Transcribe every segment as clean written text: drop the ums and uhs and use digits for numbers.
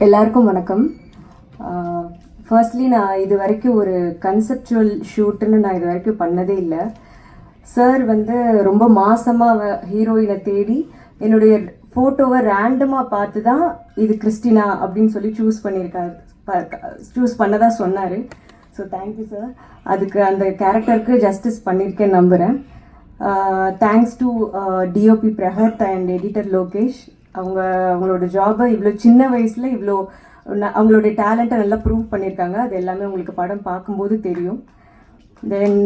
எல்லாருக்கும் வணக்கம். ஃபர்ஸ்ட்லி நான் இது வரைக்கும் ஒரு கன்செப்சுவல் ஷூட்டுன்னு நான் இது வரைக்கும் பண்ணதே இல்லை. சார் வந்து ரொம்ப மாசமாக ஹீரோயினை தேடி என்னுடைய ஃபோட்டோவை ரேண்டமாக பார்த்து தான் இது கிறிஸ்டினா அப்படின்னு சொல்லி சூஸ் பண்ணதாக சொன்னார். So thank you sir. அதுக்கு அந்த கேரக்டருக்கு ஜஸ்டிஸ் பண்ணியிருக்கேன்னு நம்புகிறேன். Thanks to DOP Prahath and editor Lokesh. அவங்களோட ஜாபை இவ்வளோ சின்ன வயசில் இவ்வளோ அவங்களுடைய டேலண்ட்டை நல்லா ப்ரூவ் பண்ணியிருக்காங்க. அது எல்லாமே உங்களுக்கு படம் பார்க்கும்போது தெரியும். தென்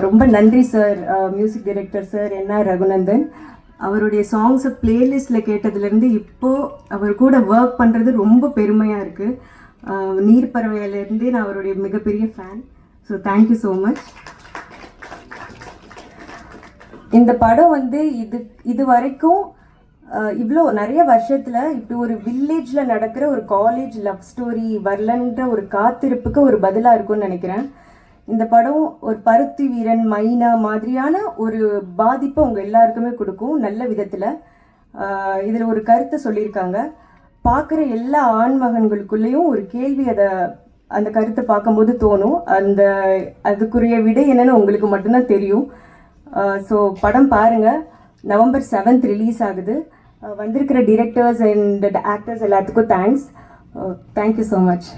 ரொம்ப நன்றி sir, music director sir NR Raghunandan. அவருடைய சாங்ஸை பிளேலிஸ்ட்டில் கேட்டதுலேருந்து இப்போது அவர் கூட ஒர்க் பண்ணுறது ரொம்ப பெருமையாக இருக்குது. நீர் பறவையிலேருந்தே நான் அவருடைய மிகப்பெரிய fan. So thank you so much. இந்த படம் வந்து இது வரைக்கும் இவ்வளோ நிறைய வருஷத்தில் இப்படி ஒரு வில்லேஜில் நடக்கிற ஒரு காலேஜ் லவ் ஸ்டோரி வரலன்ற ஒரு காத்திருப்புக்கு ஒரு பதிலாக இருக்கும்னு நினைக்கிறேன். இந்த படம் ஒரு பருத்தி வீரன் மைனா மாதிரியான ஒரு பாதிப்பை உங்கள் எல்லாருக்குமே கொடுக்கும் நல்ல விதத்தில். இதில் ஒரு கருத்தை சொல்லியிருக்காங்க. பார்க்குற எல்லா ஆண்மகன்களுக்குள்ளேயும் ஒரு கேள்வி அந்த கருத்தை பார்க்கும்போது தோணும். அதுக்குரிய விடை என்னன்னு உங்களுக்கு மட்டும்தான் தெரியும். ஸோ படம் பாருங்கள். November 7th ரிலீஸ் ஆகுது. வந்திருக்கிற டிரெக்டர்ஸ் அண்ட் ஆக்டர்ஸ் எல்லாத்துக்கும் தேங்க்ஸ். Thank you so much.